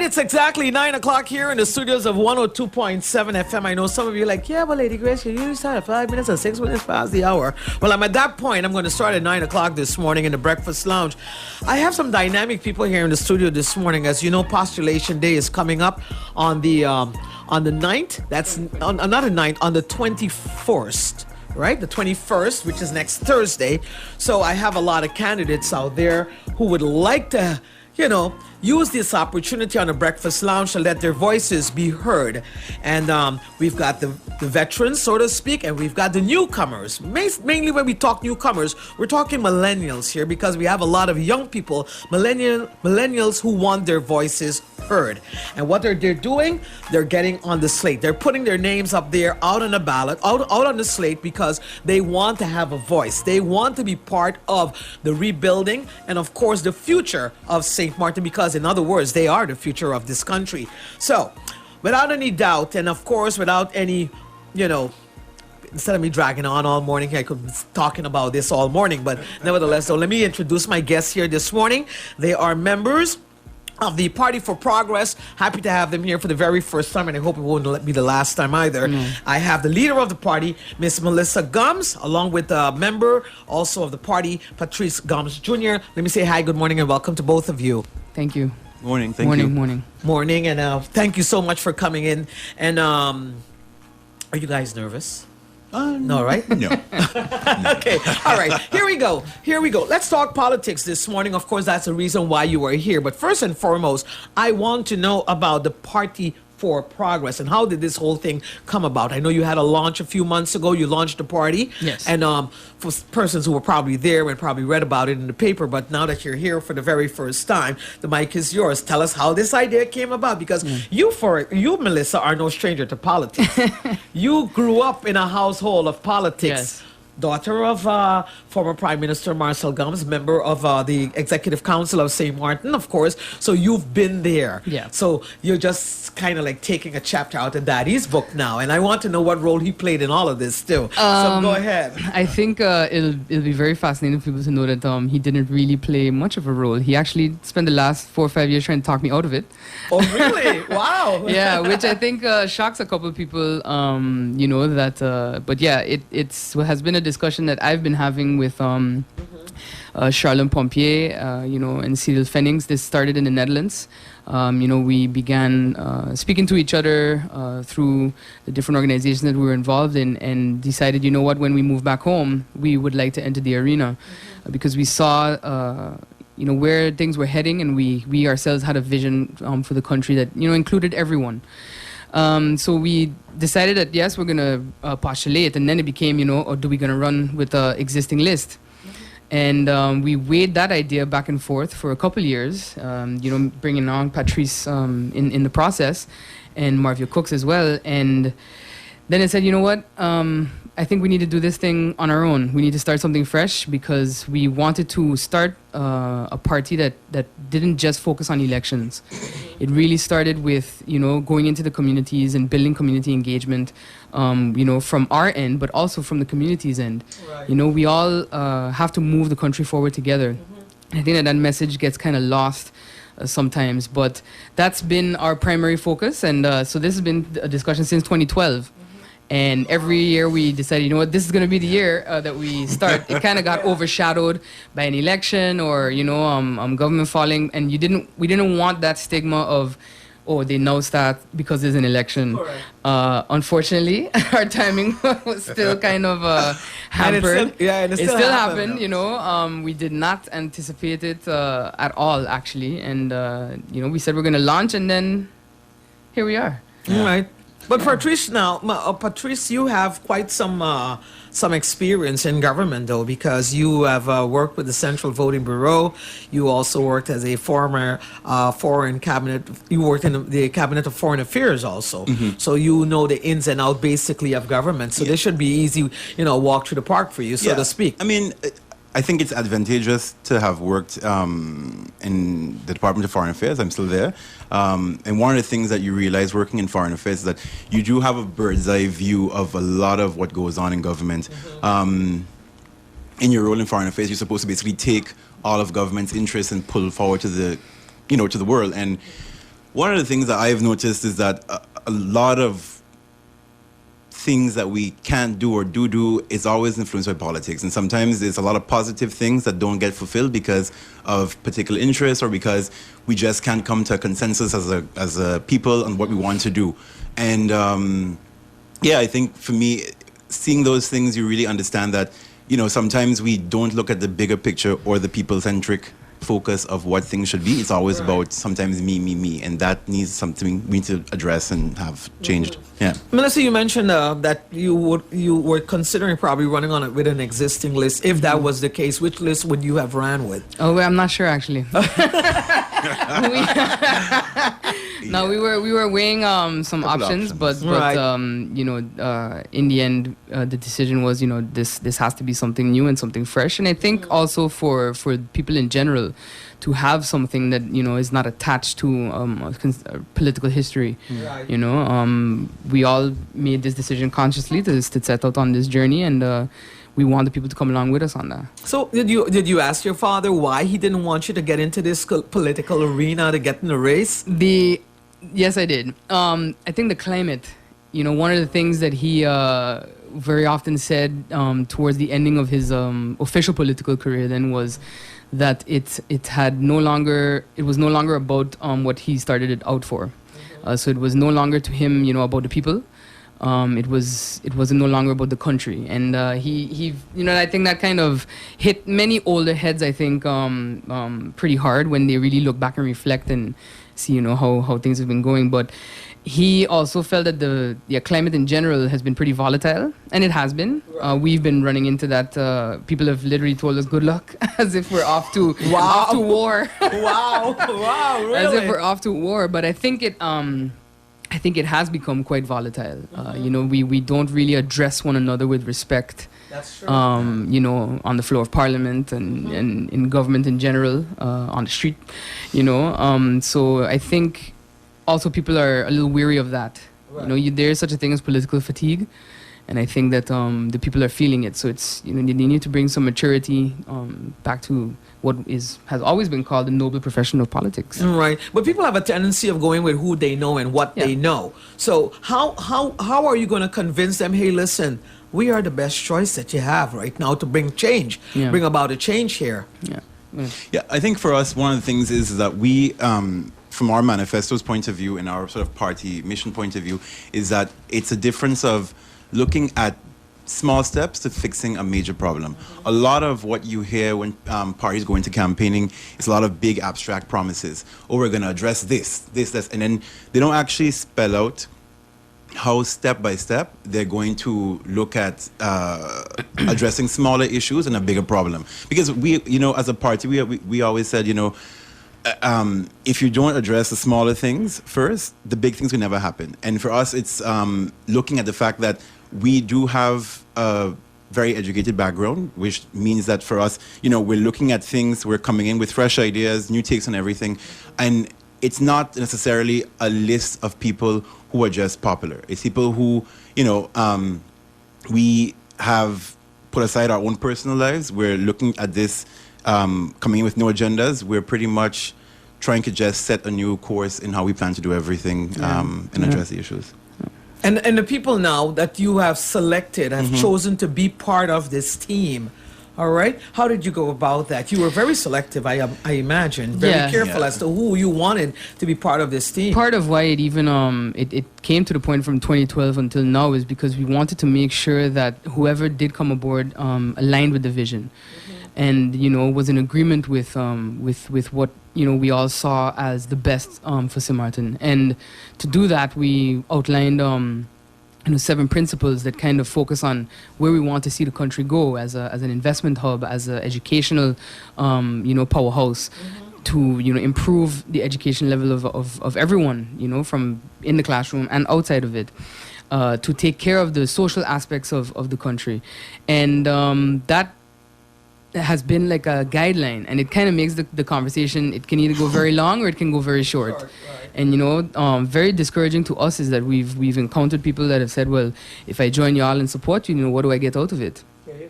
it's exactly 9 o'clock here in the studios of 102.7 FM. I know some of you are like, yeah, but Lady Grace, you usually start at 5 minutes or 6 minutes past the hour. Well, I'm at that point. I'm going to start at 9 o'clock this morning in the Breakfast Lounge. I have some dynamic people here in the studio this morning. As you know, Postulation Day is coming up on the 9th. That's not the 9th, on the 21st. Right, the 21st, which is next Thursday. So I have a lot of candidates out there who would like to, use this opportunity on the Breakfast Lounge to let their voices be heard. And we've got the veterans, so to speak, and we've got the newcomers. Mainly when we talk newcomers, we're talking millennials here because we have a lot of young people, millennials who want their voices heard. And what they're doing, they're getting on the slate. They're putting their names up there out on the ballot, out on the slate because they want to have a voice. They want to be part of the rebuilding and, of course, the future of St. Maarten because, in other words, they are the future of this country. So, without any doubt, and of course, without any, instead of me dragging on all morning, I could be talking about this all morning, but nevertheless, so let me introduce my guests here this morning. They are members of the Party for Progress. Happy to have them here for the very first time, and I hope it won't be the last time either. I have the leader of the party, Miss Melissa Gumbs, along with a member also of the party, Patrice Gumbs Jr. Let me say hi, good morning, and welcome to both of you. Thank you. Morning, thank you. Morning, and thank you so much for coming in. And are you guys nervous? No, right? No. Okay. All right. Here we go. Let's talk politics this morning. Of course, that's the reason why you are here. But first and foremost, I want to know about the Party for Progress and how did this whole thing come about? I know you had a launch a few months ago. You launched the party. Yes. And for persons who were probably there and probably read about it in the paper, but now that you're here for the very first time, the mic is yours. Tell us how this idea came about because you, Melissa, are no stranger to politics. You grew up in a household of politics. Yes. Daughter of former Prime Minister Maarten Gumbs, member of the Executive Council of St. Maarten, of course. So you've been there. Yeah. So you're just kind of like taking a chapter out of Daddy's book now. And I want to know what role he played in all of this too. So go ahead. I think it'll be very fascinating for people to know that he didn't really play much of a role. He actually spent the last 4 or 5 years trying to talk me out of it. Oh, really? Wow. Yeah, which I think shocks a couple of people, but yeah, it has been a discussion that I've been having with Charlotte Pompier, and Cyril Fennings. This started in the Netherlands. We began speaking to each other through the different organizations that we were involved in and decided, when we move back home, we would like to enter the arena because we saw, where things were heading and we ourselves had a vision for the country that, included everyone. So we decided that, yes, we're going to postulate. And then it became, or do we going to run with the existing list? And we weighed that idea back and forth for a couple years, bringing on Patrice in the process and Marvia Cooks as well. And then I said, I think we need to do this thing on our own. We need to start something fresh because we wanted to start a party that didn't just focus on elections. It really started with, going into the communities and building community engagement, from our end, but also from the community's end. Right. We all have to move the country forward together. I think that message gets kind of lost sometimes, but that's been our primary focus. And so this has been a discussion since 2012. And every year we decided, this is going to be the year that we start. It kind of got overshadowed by an election or, government falling. And we didn't want that stigma of, they now start because there's an election. Unfortunately, our timing was still kind of hampered. And it still happened, we did not anticipate it at all, actually. And, we said we're going to launch and then here we are. All right. But Patrice, Patrice, you have quite some experience in government, though, because you have worked with the Central Voting Bureau. You also worked as a former foreign cabinet. You worked in the Cabinet of Foreign Affairs also. So you know the ins and outs, basically, of government. So this should be easy, walk through the park for you, so to speak. I mean, I think it's advantageous to have worked in the Department of Foreign Affairs. I'm still there. And one of the things that you realize working in foreign affairs is that you do have a bird's eye view of a lot of what goes on in government. In your role in foreign affairs, you're supposed to basically take all of government's interests and pull forward to the, to the world. And one of the things that I've noticed is that a lot of things that we can't do or do is always influenced by politics, and sometimes there's a lot of positive things that don't get fulfilled because of particular interests or because we just can't come to a consensus as a people on what we want to do. And I think for me, seeing those things, you really understand that, you know, sometimes we don't look at the bigger picture or the people-centric focus of what things should be. It's always about sometimes me, and that needs something we need to address and have changed. Yeah. Melissa, you mentioned that you were considering probably running on it with an existing list. If that was the case, which list would you have ran with? Oh, well, I'm not sure actually. No, we were weighing some options, but Right. you know, in the end, the decision was, you know, this has to be something new and something fresh. And I think also for people in general to have something that, you know, is not attached to a political history. Right. You know, we all made this decision consciously to set out on this journey, and we want the people to come along with us on that. So did you ask your father why he didn't want you to get into this political arena to get in the race? Yes, I did. I think the climate, you know, one of the things that he very often said towards the ending of his official political career then was that it was no longer about what he started it out for. So it was no longer to him, you know, about the people. It wasn't no longer about the country, and he you know, I think that kind of hit many older heads, I think, pretty hard when they really look back and reflect and see, you know, how things have been going. But he also felt that the climate in general has been pretty volatile, and it has been. We've been running into that. People have literally told us good luck, as if we're off to war. Wow, really? As if we're off to war. But I think it has become quite volatile. You know, we don't really address one another with respect. That's true. You know, on the floor of Parliament and in government in general, on the street. You know, so I think also people are a little weary of that. Right. You know, there is such a thing as political fatigue, and I think that the people are feeling it. So it's, you know, they need to bring some maturity back to what has always been called the noble profession of politics. Right, but people have a tendency of going with who they know and what they know. So how are you going to convince them? Hey, listen, we are the best choice that you have right now to bring change, bring about a change here. Yeah, I think for us, one of the things is that we, from our manifesto's point of view and our sort of party mission point of view, is that it's a difference of looking at small steps to fixing a major problem. A lot of what you hear when parties go into campaigning is a lot of big abstract promises. Oh, we're going to address this, and then they don't actually spell out how step by step they're going to look at addressing smaller issues and a bigger problem. Because we, you know, as a party, we always said, you know, if you don't address the smaller things first, the big things will never happen. And for us, it's looking at the fact that we do have a very educated background, which means that for us, you know, we're looking at things, we're coming in with fresh ideas, new takes on everything. And it's not necessarily a list of people who are just popular. It's people who, you know, we have put aside our own personal lives. We're looking at this, coming in with no agendas. We're pretty much trying to just set a new course in how we plan to do everything and address the issues. And the people now that you have selected have chosen to be part of this team. All right. How did you go about that? You were very selective, I imagine, very careful as to who you wanted to be part of this team. Part of why it even it came to the point from 2012 until now is because we wanted to make sure that whoever did come aboard aligned with the vision, and, you know, was in agreement with what, you know, we all saw as the best for St. Maarten. And to do that, we outlined 7 principles that kind of focus on where we want to see the country go as an investment hub, as an educational, you know, powerhouse, to, you know, improve the education level of everyone, you know, from in the classroom and outside of it, to take care of the social aspects of the country. And that has been like a guideline, and it kind of makes the conversation, it can either go very long or it can go very short. Right. And, you know, very discouraging to us is that we've encountered people that have said, well, if I join y'all and support you, you know, what do I get out of it?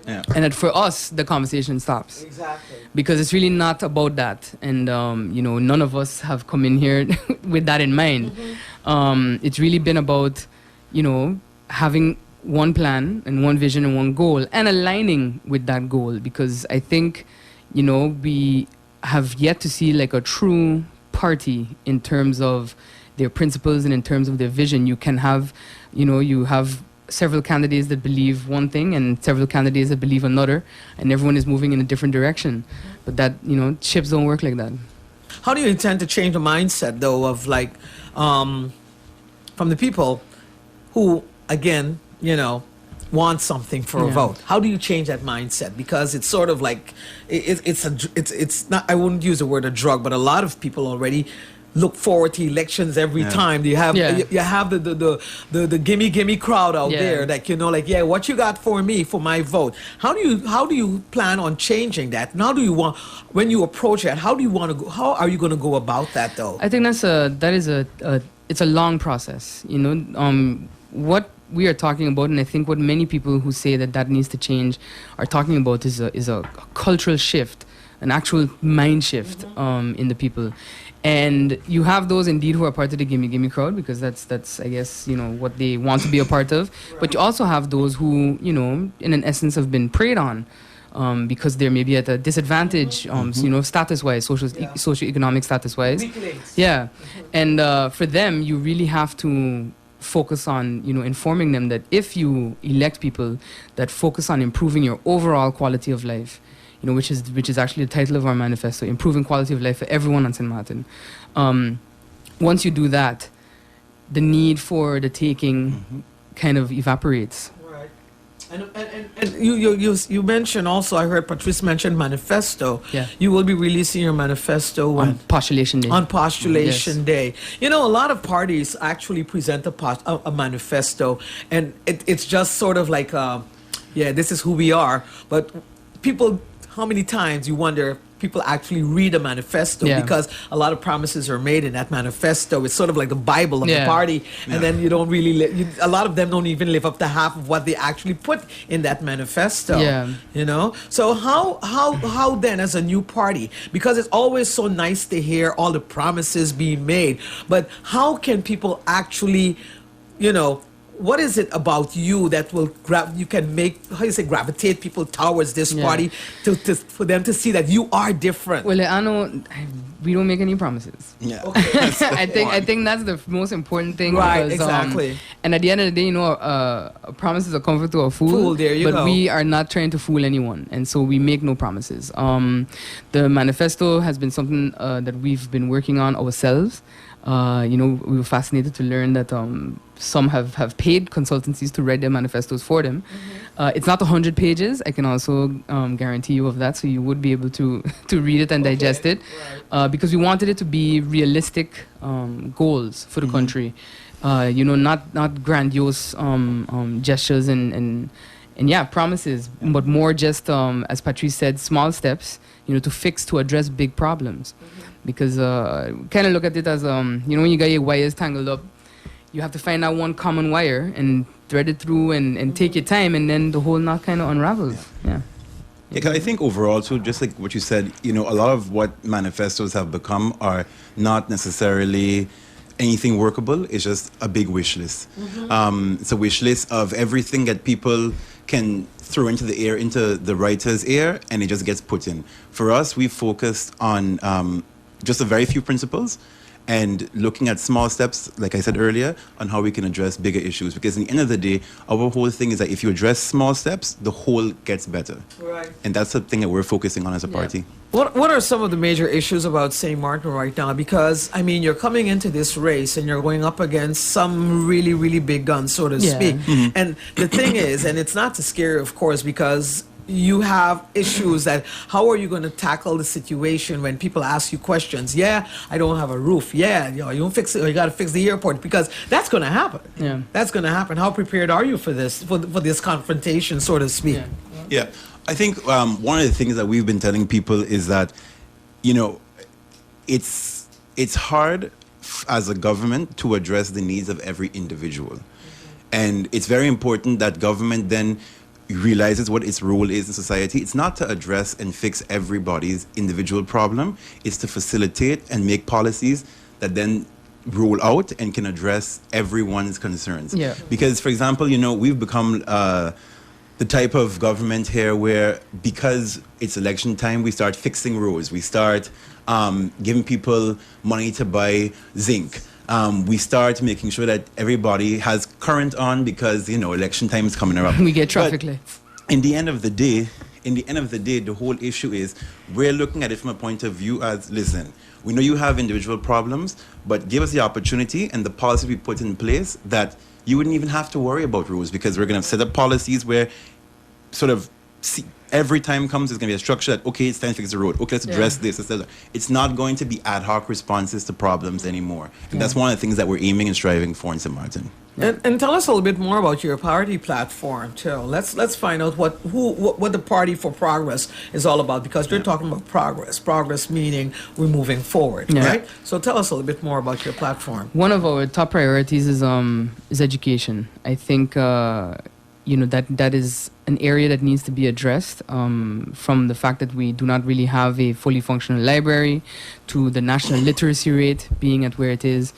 Yeah. And that for us, the conversation stops. Exactly. Because it's really not about that. And, none of us have come in here with that in mind. It's really been about, having one plan and one vision and one goal and aligning with that goal. Because I think, we have yet to see like a true party in terms of their principles and in terms of their vision. You can have, you have several candidates that believe one thing and several candidates that believe another, and everyone is moving in a different direction. But that, ships don't work like that. How do you intend to change the mindset, though, of like, from the people who, again, want something for a vote? How do you change that mindset? Because it's sort of like, it's not, I wouldn't use the word a drug, but a lot of people already look forward to elections every time. You have you have the gimme crowd out there that what you got for me for my vote. How do you plan on changing that? And how do you want, when you approach that, how are you going to go about that though? I think it's a long process. What we are talking about, and I think what many people who say that needs to change are talking about is a cultural shift, an actual mind shift in the people. And you have those indeed who are part of the gimme crowd, because that's I guess what they want to be a part of. But you also have those who in an essence have been preyed on because they're maybe at a disadvantage, status-wise, socioeconomic status-wise. Yeah, and for them, you really have to focus on informing them that if you elect people that focus on improving your overall quality of life, which is actually the title of our manifesto, improving quality of life for everyone on St. Maarten. Once you do that, the need for the taking kind of evaporates. Right. And you mentioned also, I heard Patrice mention manifesto. Yeah. You will be releasing your manifesto when? On Postulation Day. On Postulation Yes. Day. A lot of parties actually present a manifesto, and it's just sort of like, this is who we are. But people, how many times you wonder if people actually read a manifesto? Because a lot of promises are made in that manifesto. It's sort of like the Bible of the party, and then you don't really a lot of them don't even live up to half of what they actually put in that manifesto. So how then, as a new party, because it's always so nice to hear all the promises being made, but how can people actually what is it about you that will gravitate people towards this party for them to see that you are different? Well, I know we don't make any promises. Yeah. Okay. I think that's the most important thing. Right, because, exactly. And at the end of the day, a promise is a comfort to a fool. There you go. But we are not trying to fool anyone, and so we make no promises. The manifesto has been something that we've been working on ourselves. We were fascinated to learn that some have paid consultancies to write their manifestos for them. It's not 100 pages. I can also guarantee you of that, so you would be able to read it and digest it. Because we wanted it to be realistic goals for the country. Not grandiose gestures and promises, but more just, as Patrice said, small steps, to address big problems. Because kind of look at it as, when you got your wires tangled up, you have to find out one common wire and thread it through and take your time, and then the whole knot kind of unravels. Yeah. Yeah, 'cause I think overall, too, just like what you said, a lot of what manifestos have become are not necessarily anything workable. It's just a big wish list. It's a wish list of everything that people can throw into the air, into the writer's ear, and it just gets put in. For us, we focused on just a very few principles and looking at small steps, like I said earlier, on how we can address bigger issues. Because in the end of the day, our whole thing is that if you address small steps, the whole gets better. Right. And that's the thing that we're focusing on as a party. What are some of the major issues about St. Maarten right now? Because, you're coming into this race and you're going up against some really, really big guns, so to speak. And the thing is, and it's not to scare you, of course, because you have issues that how are you going to tackle the situation when people ask you questions? I don't have a roof. You don't fix it, or you got to fix the airport, because that's going to happen. That's going to happen. How prepared are you for this, for this confrontation, so to speak? Yeah. I think one of the things that we've been telling people is that, it's hard as a government to address the needs of every individual. And it's very important that government then realizes what its role is in society, it's not to address and fix everybody's individual problem. It's to facilitate and make policies that then roll out and can address everyone's concerns. Yeah. Because, for example, we've become the type of government here where, because it's election time, we start fixing roads. We start giving people money to buy zinc. We start making sure that everybody has current on because, election time is coming around. We get traffic lights. In the end of the day, the whole issue is we're looking at it from a point of view as, listen, we know you have individual problems, but give us the opportunity and the policy we put in place that you wouldn't even have to worry about rules, because we're going to set up policies where sort of every time comes, there's going to be a structure that, okay, it's time to fix the road. Okay, let's address this. It's not going to be ad hoc responses to problems anymore. And that's one of the things that we're aiming and striving for in St. Maarten. And tell us a little bit more about your party platform, too. Let's find out what the Party for Progress is all about, because we're talking about progress. Progress meaning we're moving forward, right? So tell us a little bit more about your platform. One of our top priorities is education. I think that is an area that needs to be addressed, from the fact that we do not really have a fully functional library to the national literacy rate being at where it is.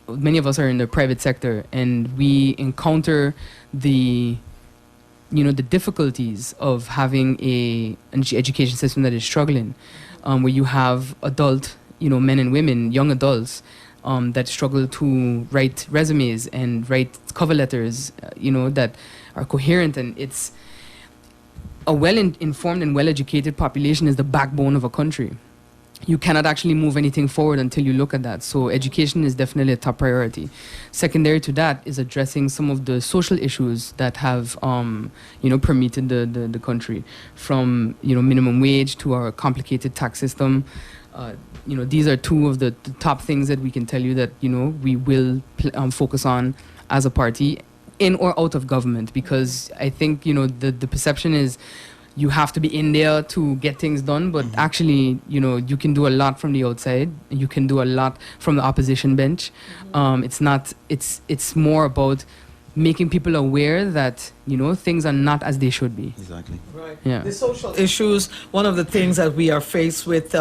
Many of us are in the private sector, and we encounter the difficulties of having an education system that is struggling, where you have men and women, young adults, that struggle to write resumes and write cover letters, that are coherent. And it's a well-informed and well-educated population is the backbone of a country. You cannot actually move anything forward until you look at that. So education is definitely a top priority. Secondary to that is addressing some of the social issues that have, permeated the country, from, minimum wage to our complicated tax system. These are two of the top things that we can tell you that, we will focus on as a party, in or out of government, because I think, the perception is you have to be in there to get things done, but actually, you can do a lot from the outside. You can do a lot from the opposition bench. It's more about making people aware that, things are not as they should be. Exactly. Right. Yeah. The social issues, one of the things that we are faced with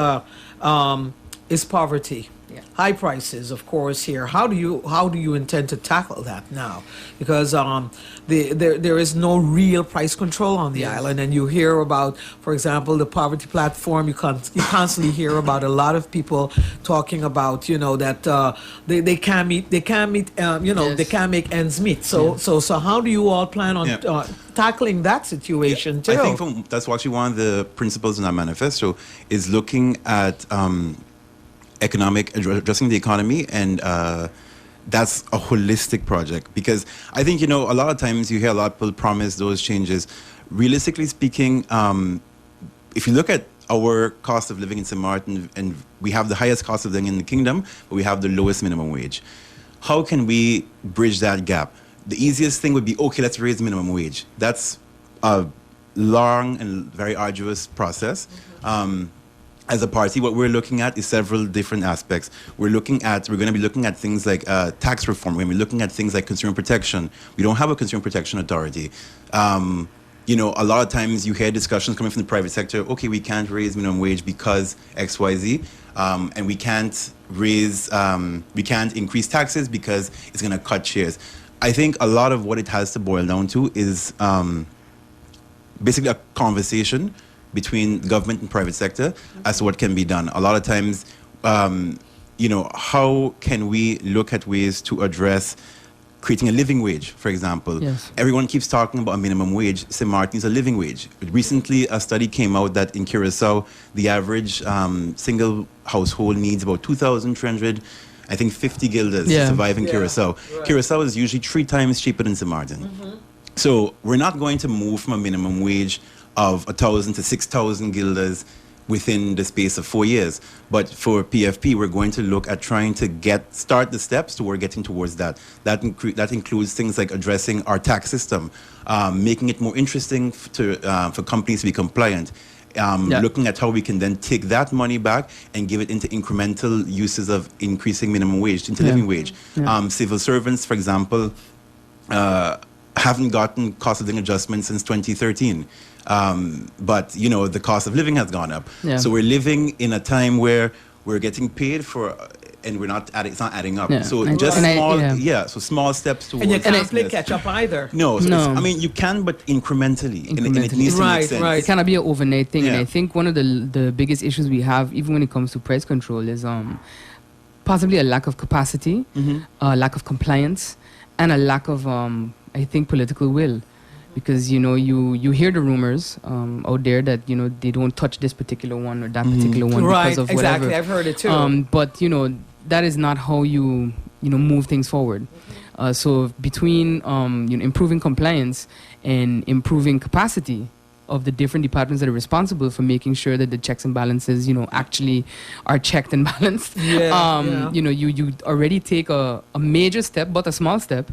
is poverty. Yeah. High prices, of course, here. How do you intend to tackle that now? Because there is no real price control on the island, and you hear about, for example, the poverty platform. You constantly hear about a lot of people talking about, that they can't meet, they can't make ends meet. So how do you all plan on tackling that situation too? I think that's actually one of the principles in our manifesto, is looking at addressing the economy, and that's a holistic project, because I think, a lot of times you hear a lot of people promise those changes. Realistically speaking, if you look at our cost of living in St. Maarten, and we have the highest cost of living in the kingdom, but we have the lowest minimum wage. How can we bridge that gap? The easiest thing would be, okay, let's raise minimum wage. That's a long and very arduous process. As a party, what we're looking at is several different aspects. We're going to be looking at things like tax reform. We're going to be looking at things like consumer protection. We don't have a consumer protection authority. A lot of times you hear discussions coming from the private sector. Okay, we can't raise minimum wage because X, Y, Z, and we can't increase taxes because it's going to cut shares. I think a lot of what it has to boil down to is basically a conversation between government and private sector as to what can be done. A lot of times, how can we look at ways to address creating a living wage, for example? Yes. Everyone keeps talking about a minimum wage. St. Maarten is a living wage. Recently, a study came out that in Curacao, the average single household needs about 2,300, I think 50 guilders to survive in Curacao. Right. Curacao is usually 3 times cheaper than St. Maarten. So we're not going to move from a minimum wage of 1,000 to 6,000 guilders within the space of 4 years. But for PFP, we're going to look at trying to start the steps toward getting towards that. That includes things like addressing our tax system, making it more interesting for companies to be compliant, looking at how we can then take that money back and give it into incremental uses of increasing minimum wage, into living wage. Civil servants, for example, haven't gotten cost of living adjustments since 2013. But, you know, the cost of living has gone up. Yeah. So we're living in a time where we're getting paid for, and we're not adding, it's not adding up. Yeah. So And- just and I- small, yeah. so small steps towards. And you can't play this. catch up either. No, so No. I mean, you can, but incrementally. And it Incrementally. needs to Right, make sense. right. It cannot be an overnight thing. And Yeah. I think one of the biggest issues we have, even when it comes to price control, is possibly a lack of capacity, a lack of compliance, and a lack of, I think, political will. Because, you know, you hear the rumors out there that, you know, they don't touch this particular one or that particular one Right, because of exactly. whatever. I've heard it too. But, you know, that is not how you move things forward. So between you know, improving compliance and improving capacity of the different departments that are responsible for making sure that the checks and balances, you know, actually are checked and balanced. Yeah. You know, you already take a major step, but a small step,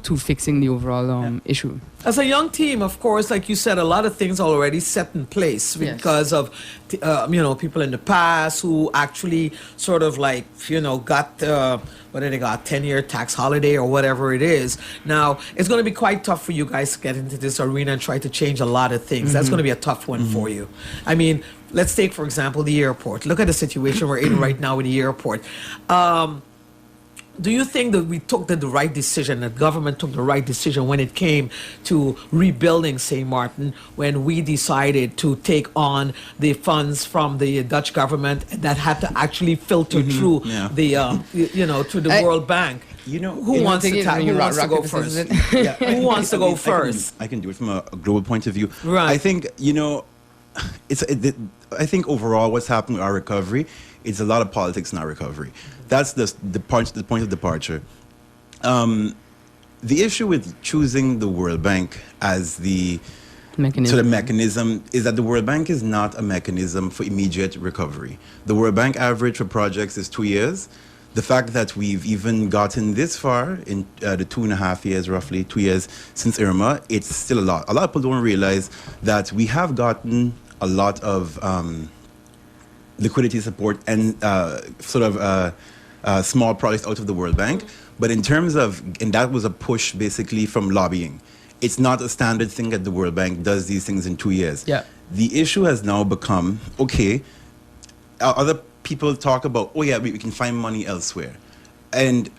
to fixing the overall issue. As a young team, of course, like you said, a lot of things already set in place Yes. because of, you know, people in the past who actually sort of like, you know, got, what did they got, 10-year tax holiday or whatever it is. Now, it's going to be quite tough for you guys to get into this arena and try to change a lot of things. That's going to be a tough one for you. I mean, let's take, for example, the airport. Look at the situation we're in right now with the airport. Do you think that we took the right decision, that government took the right decision when it came to rebuilding St. Maarten, when we decided to take on the funds from the Dutch government that had to actually filter through Yeah. the, you know, through the World Bank? You know, Who wants to, Take it, who wants to rock, go paper, first? scissors, Yeah. Who wants to I go mean, first? I can do it from a global point of view. Right. I think, you know, I think overall what's happened with our recovery, it's a lot of politics in our recovery. That's the point of departure. The issue with choosing the World Bank as the mechanism is that the World Bank is not a mechanism for immediate recovery. The World Bank average for projects is 2 years. The fact that we've even gotten this far in the 2.5 years, roughly 2 years since Irma, it's still a lot. A lot of people don't realize that we have gotten a lot of liquidity support and small projects out of the World Bank. But in terms of, and that was a push basically from lobbying. It's not a standard thing that the World Bank does these things in 2 years. Yeah. The issue has now become, okay, other people talk about, oh yeah, we can find money elsewhere. And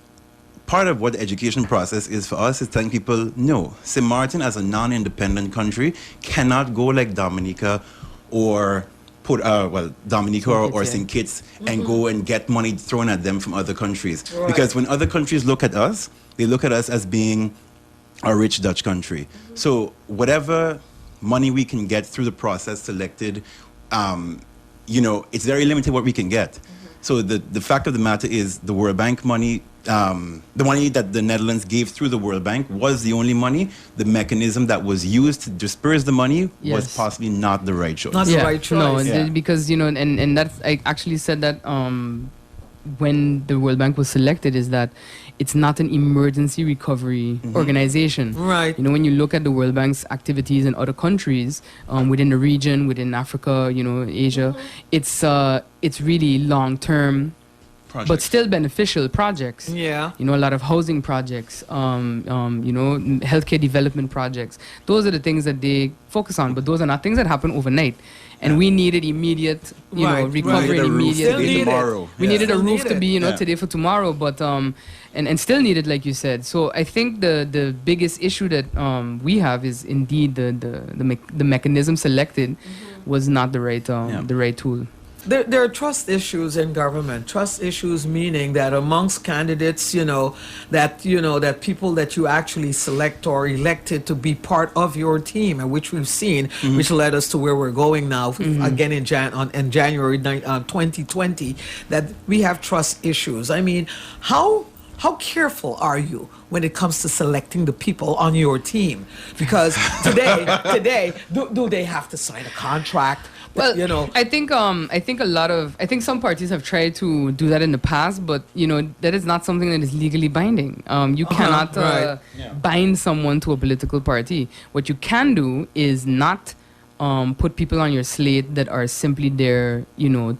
part of what the education process is for us is telling people, no, St. Maarten as a non-independent country cannot go like Dominica or Dominica or St. Kitts and go and get money thrown at them from other countries. Right. Because when other countries look at us, they look at us as being a rich Dutch country. So whatever money we can get through the process selected, you know, it's very limited what we can get. So the fact of the matter is the World Bank money, the money that the Netherlands gave through the World Bank was the only money. The mechanism that was used to disperse the money was Yes. possibly not the right choice. Not the right choice. No, Yeah. because, you know, and that's, I actually said that when the World Bank was selected, is that it's not an emergency recovery organization. Right. You know, when you look at the World Bank's activities in other countries within the region, within Africa, you know, Asia, it's really long-term, but still beneficial projects. Yeah. You know, a lot of housing projects, you know, healthcare development projects. Those are the things that they focus on, but those are not things that happen overnight. And we needed immediate, you know, Right, recovery right. and immediate. Still need it. tomorrow. We needed a Still roof need to it. be, you know, Yeah. today for tomorrow, but and still needed, like you said. So I think the biggest issue that we have is indeed the mechanism selected was not the right tool. There are trust issues in government. Trust issues meaning that amongst candidates, that people that you actually select or elected to be part of your team, and which we've seen, which led us to where we're going now, again in January 2020, that we have trust issues. I mean, how careful are you when it comes to selecting the people on your team? Because today, do they have to sign a contract? Well, You know, I think some parties have tried to do that in the past, but you know that is not something that is legally binding. You cannot right. bind someone to a political party. What you can do is not put people on your slate that are simply there, you know,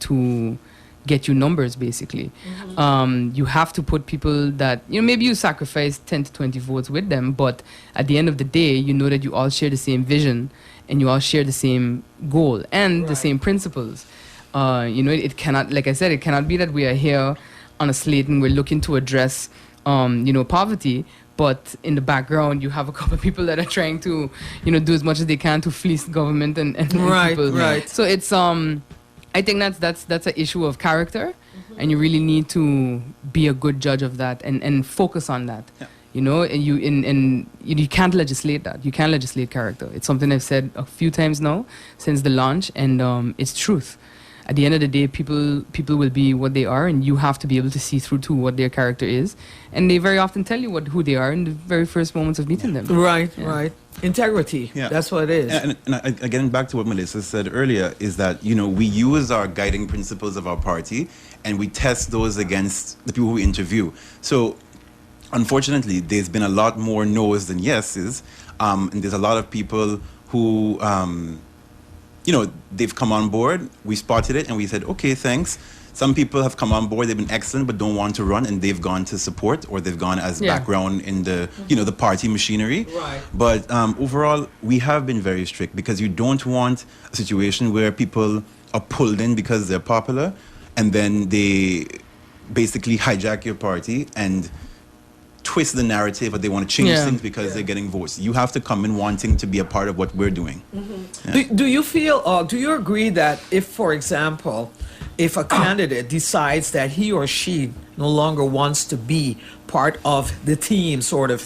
get you numbers, basically. You have to put people that, maybe you sacrifice 10 to 20 votes with them, but at the end of the day, you know that you all share the same vision and you all share the same goal and the same principles. It cannot, like I said, it cannot be that we are here on a slate and we're looking to address, poverty, but in the background you have a couple of people that are trying to, do as much as they can to fleece government and people. Right. So it's I think that's an issue of character, and you really need to be a good judge of that and focus on that. Yeah. And you can't legislate that. You can't legislate character. It's something I've said a few times now since the launch, and it's truth. At the end of the day, people will be what they are, and you have to be able to see through to what their character is. And they very often tell you who they are in the very first moments of meeting them. Right. Integrity. Yeah. That's what it is. And again, back to what Melissa said earlier, is that, we use our guiding principles of our party and we test those against the people we interview. So, unfortunately, there's been a lot more no's than yeses, and there's a lot of people who, they've come on board, we spotted it, and we said, okay, thanks. Some people have come on board, they've been excellent, but don't want to run, and they've gone to support, or they've gone as background in the, the party machinery. Right. But overall, we have been very strict, because you don't want a situation where people are pulled in because they're popular, and then they basically hijack your party and twist the narrative, or they want to change things because they're getting votes. You have to come in wanting to be a part of what we're doing. Do you feel, do you agree that if, for example, if a candidate decides that he or she no longer wants to be part of the team, so to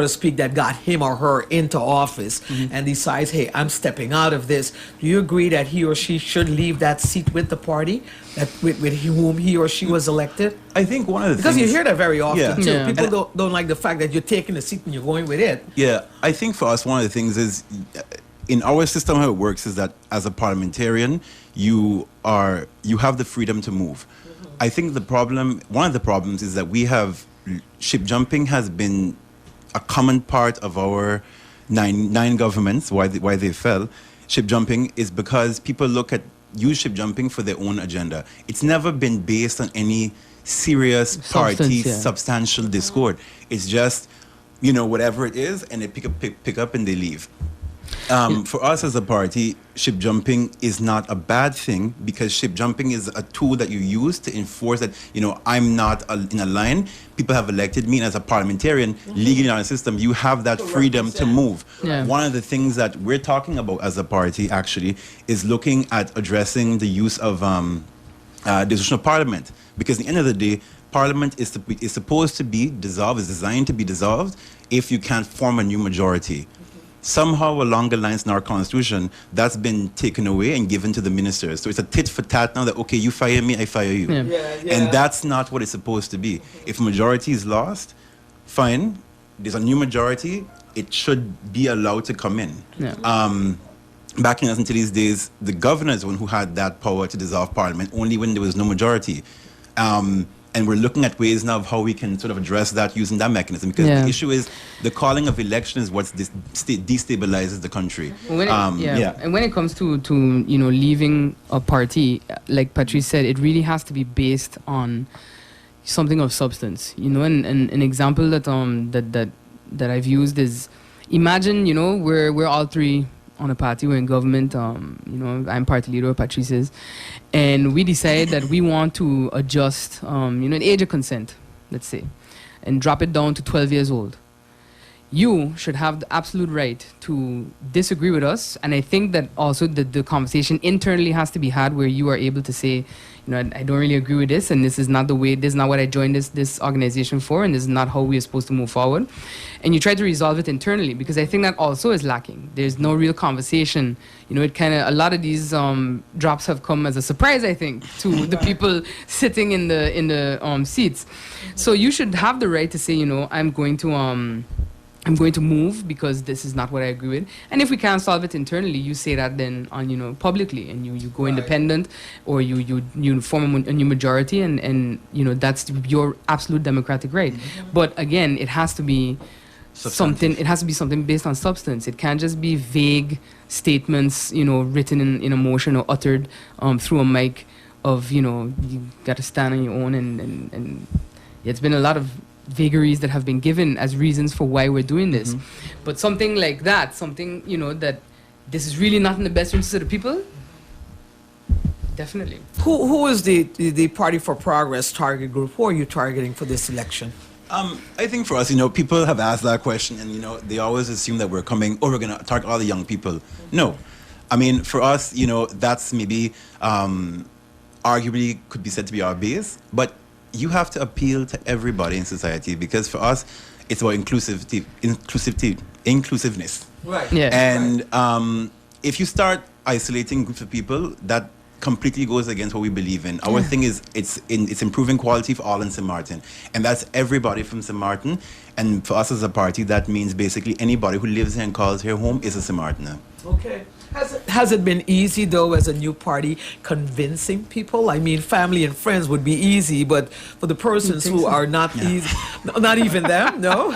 speak, that got him or her into office, and decides, hey, I'm stepping out of this, do you agree that he or she should leave that seat with the party, that with whom he or she was elected? I think one of the Because things... you hear that very often, too. Yeah. People don't like the fact that you're taking the seat and you're going with it. Yeah, I think for us, one of the things is, in our system, how it works is that as a parliamentarian, you have the freedom to move. I think one of the problems is that we have, ship jumping has been a common part of our nine governments, why they fell. Ship jumping is because people use ship jumping for their own agenda. It's never been based on any serious party, substantial discord. It's just, whatever it is, and they pick up and they leave. For us as a party, ship jumping is not a bad thing, because ship jumping is a tool that you use to enforce that, I'm not in a line. People have elected me, and as a parliamentarian, legally on a system, you have that freedom to move. Yeah. One of the things that we're talking about as a party, actually, is looking at addressing the use of dissolution of parliament. Because at the end of the day, parliament is supposed to be dissolved, is designed to be dissolved if you can't form a new majority. Somehow along the lines in our constitution, that's been taken away and given to the ministers. So it's a tit for tat now that, okay, you fire me, I fire you. And that's not what it's supposed to be. If majority is lost, fine, there's a new majority, it should be allowed to come in. Back in these days, the governor is the one who had that power to dissolve parliament, only when there was no majority. And we're looking at ways now of how we can sort of address that using that mechanism. Because the issue is the calling of election is what destabilizes the country. And when it comes to leaving a party, like Patrice said, it really has to be based on something of substance. And an example that I've used is, imagine we're all three on a party, we're in government, I'm party leader, Patrice is, and we decide that we want to adjust, an age of consent, let's say, and drop it down to 12 years old. You should have the absolute right to disagree with us, and I think that also the conversation internally has to be had where you are able to say, I don't really agree with this, and this is not what I joined this organization for, and this is not how we are supposed to move forward. And you try to resolve it internally, because I think that also is lacking. There's no real conversation. A lot of these drops have come as a surprise, I think, to the people sitting in the seats. So you should have the right to say, I'm going to move because this is not what I agree with. And if we can't solve it internally, you say that then on publicly, and you go independent, or you form a new majority, and that's your absolute democratic right. But again, it has to be something based on substance. It can't just be vague statements, written in a motion or uttered through a mic of, you got to stand on your own, and it's been a lot of vagaries that have been given as reasons for why we're doing this. But something like that, something, that this is really not in the best interest of the people, definitely. Who is the Party for Progress target group? Who are you targeting for this election? I think for us, people have asked that question, and they always assume that we're going to target all the young people. No, I mean, for us, that's maybe arguably could be said to be our base, but you have to appeal to everybody in society, because for us, it's about inclusiveness. Right. Yeah. And if you start isolating groups of people, that completely goes against what we believe in. Our thing is it's improving quality for all in St. Maarten, and that's everybody from St. Maarten. And for us as a party, that means basically anybody who lives here and calls here home is a St. Maartener. Okay. Has it been easy, though, as a new party, convincing people? I mean, family and friends would be easy, but for the persons who are not easy, not even them, no?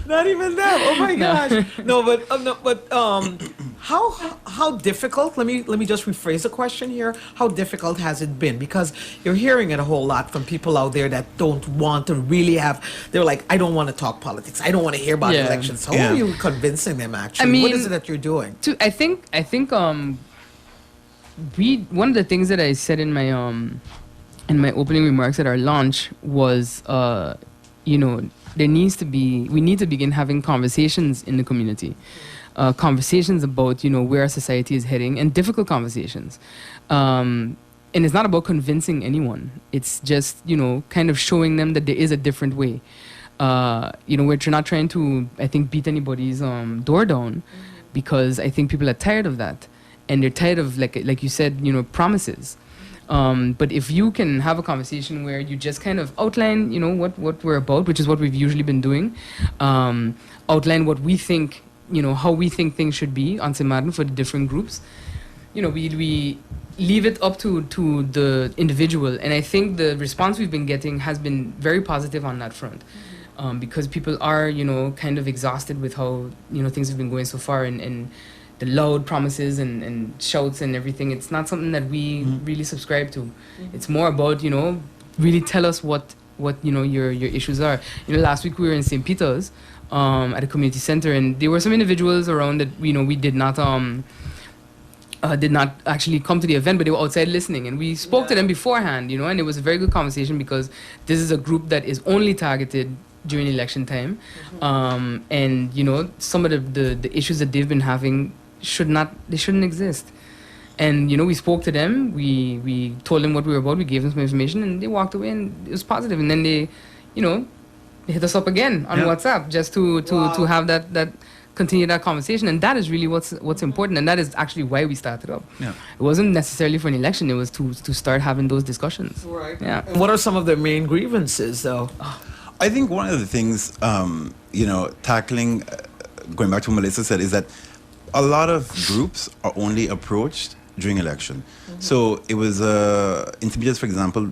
Not even them. Oh my gosh. No, but how difficult? Let me just rephrase the question here. How difficult has it been? Because you're hearing it a whole lot from people out there that don't want to really have. They're like, I don't want to talk politics. I don't want to hear about elections. How are you convincing them? Actually, I mean, what is it that you're doing? I think one of the things that I said in my opening remarks at our launch was, we need to begin having conversations in the community, conversations about, where our society is heading, and difficult conversations. And it's not about convincing anyone. It's just, kind of showing them that there is a different way. We're not trying to, I think, beat anybody's door down, because I think people are tired of that. And they're tired of, like you said, promises. But if you can have a conversation where you just kind of outline, what we're about, which is what we've usually been doing, outline what we think, how we think things should be on St. Maarten for the different groups, we leave it up to the individual. And I think the response we've been getting has been very positive on that front, because people are, kind of exhausted with how, things have been going so far, and the loud promises and shouts and everything. It's not something that we really subscribe to. It's more about, really tell us what your issues are. Last week we were in St. Peter's at a community center, and there were some individuals around that we did not actually come to the event, but they were outside listening, and we spoke to them beforehand, and it was a very good conversation, because this is a group that is only targeted during election time, and some of the issues that they've been having shouldn't exist. And we spoke to them, we told them what we were about, we gave them some information, and they walked away, and it was positive. And then they hit us up again on WhatsApp just to have that continue that conversation. And that is really what's important, and that is actually why we started up. It wasn't necessarily for an election, it was to start having those discussions. Right. And what are some of their main grievances, though? I think one of the things, tackling, going back to what Melissa said, is that a lot of groups are only approached during election. So it was, in St. Peter's, for example,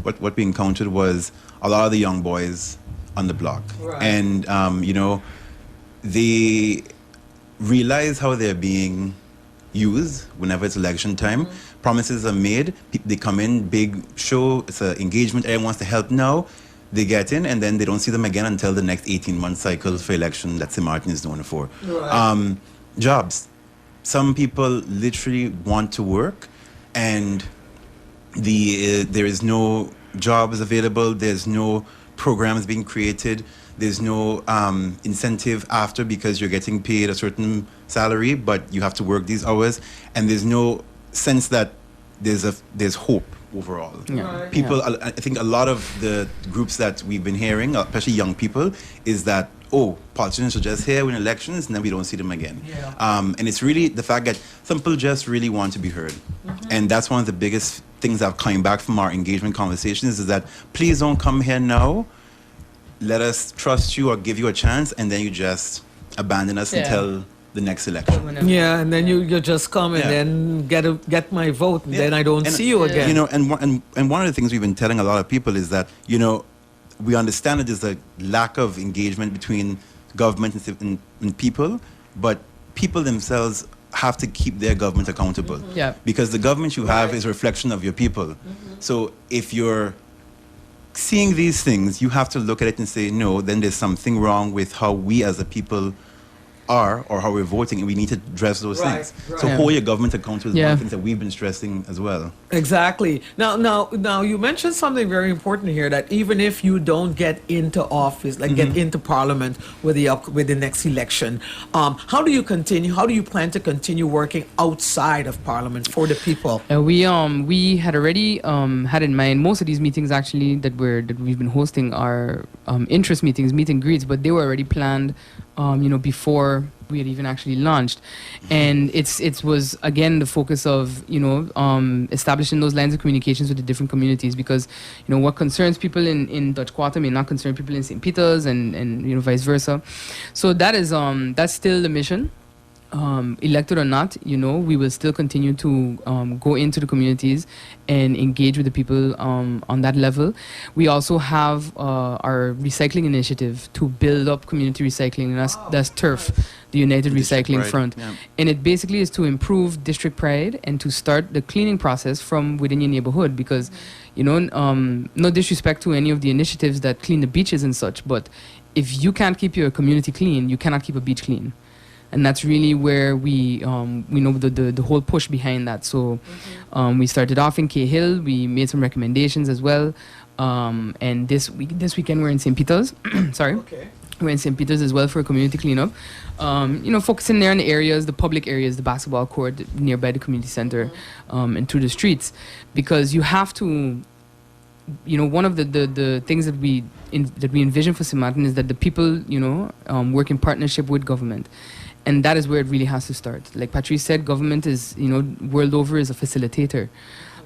what we encountered was a lot of the young boys on the block. Right. And, they realize how they're being used whenever it's election time. Promises are made, they come in, big show, it's an engagement, everyone wants to help now. They get in, and then they don't see them again until the next 18-month cycle for election that St. Maarten is known for. Right. Jobs. Some people literally want to work, and there is no jobs available, there's no programs being created, there's no incentive after, because you're getting paid a certain salary, but you have to work these hours, and there's no sense that there's hope overall. Right. People, I think a lot of the groups that we've been hearing, especially young people, is that, politicians are just here in elections and then we don't see them again. And it's really the fact that some people just really want to be heard. And that's one of the biggest things that have come back from our engagement conversations, is that please don't come here now. Let us trust you or give you a chance, and then you just abandon us until the next election. Yeah, and then you just come and then get my vote, and then I don't see you again. And one of the things we've been telling a lot of people is that, we understand that there's a lack of engagement between government and people, but people themselves have to keep their government accountable. Yeah. Because the government you have is a reflection of your people. So if you're seeing these things, you have to look at it and say, no, then there's something wrong with how we as a people are or how we're voting, and we need to address those things. So hold your government accountable is one of the things that we've been stressing as well. Exactly. Now, you mentioned something very important here, that even if you don't get into office, like get into Parliament with the next election, how do you plan to continue working outside of Parliament for the people? We had already had in mind most of these meetings actually that we've been hosting are interest meetings, meet and greets, but they were already planned before we had even actually launched. And it was again the focus of establishing those lines of communications with the different communities, because what concerns people in Dutch Quarter may not concern people in St. Peter's, and vice versa. So that is that's still the mission. Elected or not, we will still continue to go into the communities and engage with the people on that level. We also have our recycling initiative to build up community recycling, and that's TURF, the United Recycling Front. Yeah. And it basically is to improve district pride and to start the cleaning process from within your neighborhood, because, no disrespect to any of the initiatives that clean the beaches and such, but if you can't keep your community clean, you cannot keep a beach clean. And that's really where we know the whole push behind that. So we started off in Cahill. We made some recommendations as well. And this weekend we're in St. Peter's. Sorry. Okay. We're in St. Peter's as well for a community cleanup. Focusing there on the areas, the public areas, the basketball court nearby the community center, and through the streets. Because you have to, one of the things that we envision for St. Maarten is that the people, work in partnership with government. And that is where it really has to start. Like Patrice said, government is, world over, is a facilitator.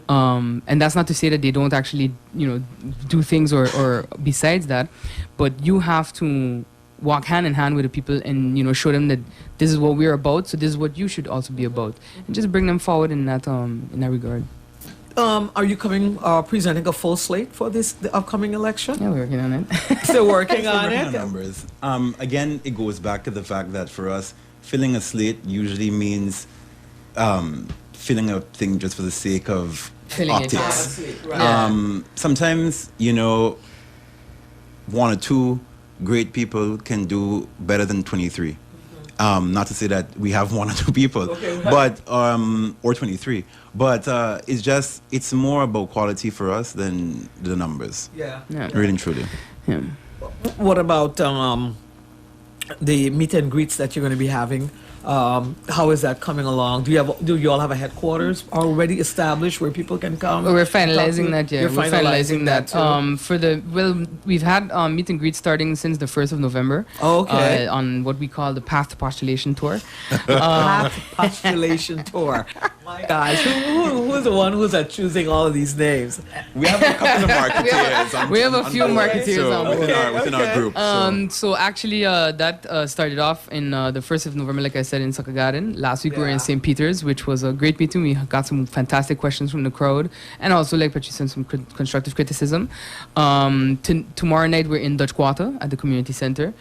And that's not to say that they don't actually, do things or besides that, but you have to walk hand in hand with the people and, show them that this is what we're about, so this is what you should also be about. And just bring them forward in that regard. Are you presenting a full slate for the upcoming election? Yeah, we're working on it. Still working on it? Numbers. Again, it goes back to the fact that for us, filling a slate usually means filling a thing just for the sake of filling optics. Sometimes, one or two great people can do better than 23. Not to say that we have one or two people, but or 23. But it's more about quality for us than the numbers. Yeah. Really and truly. Yeah. What about the meet and greets that you're going to be having? How is that coming along? Do you all have a headquarters already established where people can come? We're finalizing that. Yeah, we're finalizing that too. We've had meet and greets starting since the 1st of November. Okay. On what we call the Path to Postulation Tour. Path to Postulation Tour. My gosh, who's the one who's choosing all of these names? We have a couple of marketeers. We have a few marketeers on board. Within our group. So actually, that started off in the 1st of November, like I said, in Soccer Garden. Last week we were in St. Peter's, which was a great meeting. We got some fantastic questions from the crowd, and also, like Patrice said, some constructive criticism. Tomorrow night we're in Dutch Quarter at the community center,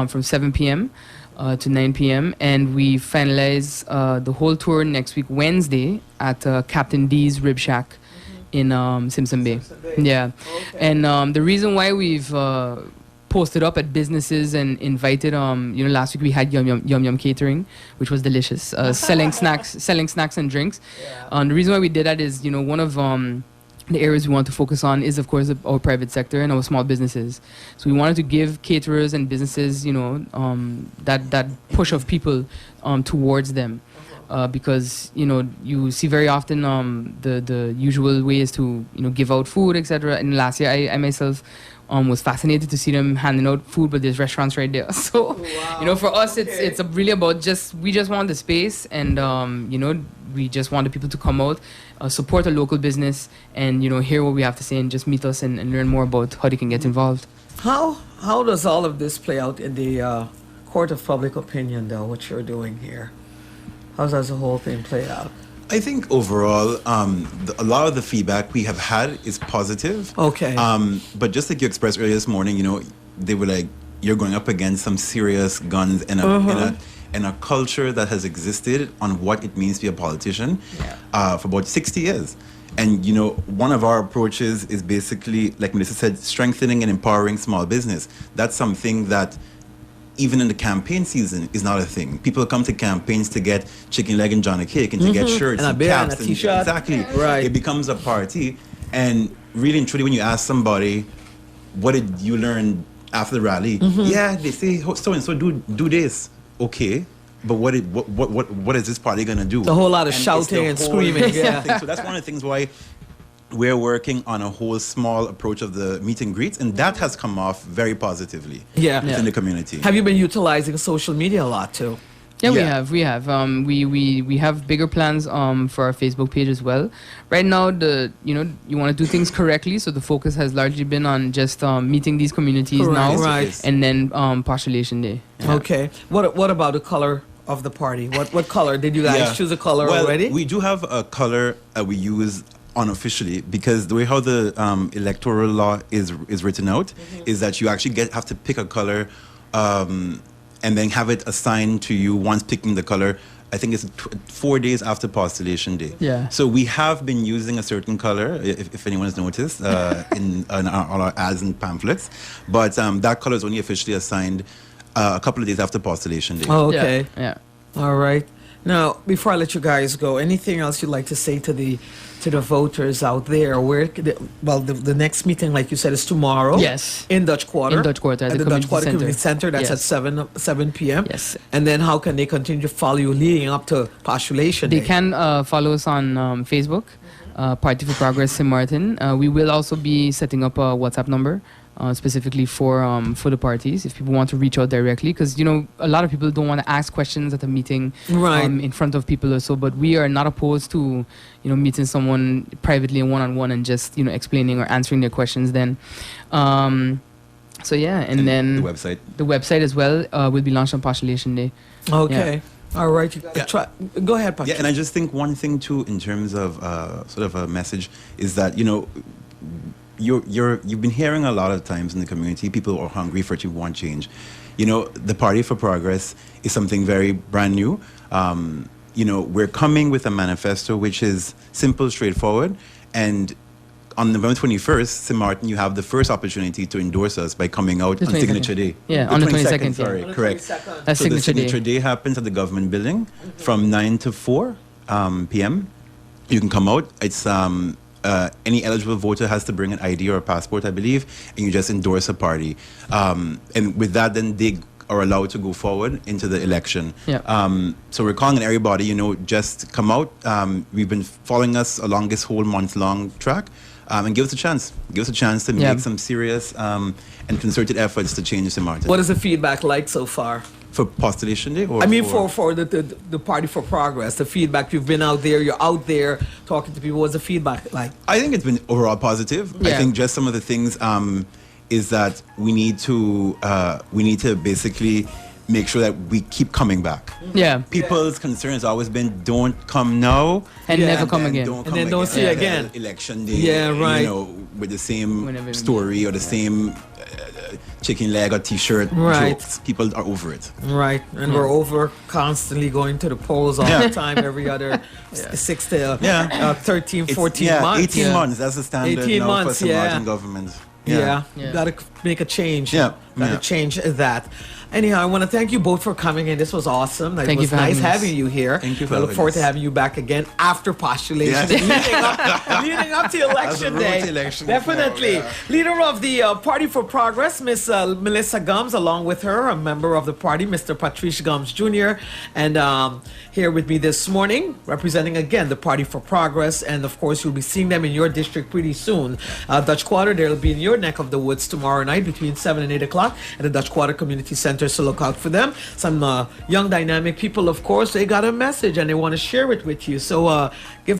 from 7 p.m. To 9 p.m. And we finalize the whole tour next week, Wednesday, at Captain D's Rib Shack in Simpson Bay. Yeah. Okay. And the reason why we've posted up at businesses and invited, last week we had Yum Yum Catering, which was delicious, selling snacks and drinks. The reason why we did that is, one of the areas we want to focus on is, of course, our private sector and our small businesses. So we wanted to give caterers and businesses, that push of people towards them. Because, you see very often the usual way is to, give out food, etc. And last year, I myself was fascinated to see them handing out food, but there's restaurants right there. So, for us, it's really about we just want the space, and, we just want the people to come out, support a local business, and, hear what we have to say and just meet us and learn more about how they can get involved. How does all of this play out in the court of public opinion, though, what you're doing here? How does the whole thing play out? I think overall, a lot of the feedback we have had is positive. Okay. But just like you expressed earlier this morning, they were like, you're going up against some serious guns in and a culture that has existed on what it means to be a politician for about 60 years. And, you know, one of our approaches is basically, like Melissa said, strengthening and empowering small business. That's something that even in the campaign season is not a thing. People come to campaigns to get chicken leg and Johnny cake and to get shirts And a and beer caps. and a t-shirt. Exactly. Right. It becomes a party. And really and truly, when you ask somebody, what did you learn after the rally? Yeah, they say, so-and-so do this. Okay. But what is this party going to do? A whole lot of And shouting it's and the whole screaming. thing. So that's one of the things why we're working on a whole small approach of the meet and greets, and that has come off very positively within the community. Have you been utilizing social media a lot too? Yeah, we have. We have bigger plans for our Facebook page as well. Right now, you want to do things correctly, so the focus has largely been on just meeting these communities now, Right. and then postulation day. Yeah. Okay. What about the color of the party? What color did you guys choose a color already? We do have a color we use unofficially, because the way how the electoral law is written out is that you actually have to pick a color and then have it assigned to you once picking the color. I think it's 4 days after postulation day. Yeah. So we have been using a certain color, if anyone has noticed, in all our ads and pamphlets. But that color is only officially assigned a couple of days after postulation day. Oh, okay. Yeah. All right. Now, before I let you guys go, anything else you'd like to say to the voters out there? The next meeting, like you said, is tomorrow. Yes. In Dutch Quarter. In Dutch Quarter at the Dutch Quarter Community Community Center. That's Yes. at 7 p.m. Yes. And then how can they continue to follow you leading up to postulation They day? can follow us on Facebook, Party for Progress in Maarten. We will also be setting up a WhatsApp number specifically for the parties if people want to reach out directly, because a lot of people don't want to ask questions at a meeting in front of people or so, but we are not opposed to meeting someone privately and one-on-one and just explaining or answering their questions then. So yeah, and then the website as well will be launched on postulation day. Okay. All right, you gotta try. Go ahead, Patrice. Yeah, and I just think one thing too, in terms of sort of a message, is that you've been hearing a lot of times in the community, people are hungry for to want change. The Party for Progress is something very brand new. We're coming with a manifesto which is simple, straightforward, and on November 21st, St. Maarten, you have the first opportunity to endorse us by coming out on Signature Day. Yeah, on the 22nd. Sorry, correct. That's So the Signature Signature Day happens at the government building from 9 to 4 p.m. You can come out. It's any eligible voter has to bring an ID or a passport, I believe, and you just endorse a party. And with that, then they are allowed to go forward into the election. Yeah. So we're calling on everybody, just come out. We've been following us along this whole month-long track. And give us a chance. Give us a chance to make some serious and concerted efforts to change St. Maarten. What is the feedback like so far? For postulation day? Or I mean, for the Party for Progress, the feedback. You've been out there, you're out there talking to people. What's the feedback like? I think it's been overall positive. Yeah. I think just some of the things is that we need to basically make sure that we keep coming back. Yeah. People's concern has always been, don't come now and never come then again. Don't come And then don't see again. Election day. Yeah, right. With the same Whenever- story or the same chicken leg or t-shirt Right. jokes. People are over it. Right, and we're over constantly going to the polls all the time, every other 6 to 13, 14 months. 18 months. That's the standard 18 now months, for St. Maarten government. Yeah, Yeah. you got to make a change. Yeah, Got to yeah. change that. Anyhow, I want to thank you both for coming in. This was awesome. It Thank you was for nice having us. having you here. Thank you for We look having forward to us. having you back again after postulation, Yes. leading up to election road day. to election Definitely. tomorrow, Leader of the Party for Progress, Miss Melissa Gumbs, along with her, a member of the party, Mr. Patrice Gumbs Jr., and here with me this morning, representing again the Party for Progress, and of course you'll be seeing them in your district pretty soon. Dutch Quarter, they'll be in your neck of the woods tomorrow night between 7 and 8 o'clock at the Dutch Quarter Community Center, so look out for them. Some young dynamic people, of course, they got a message and they want to share it with you, so give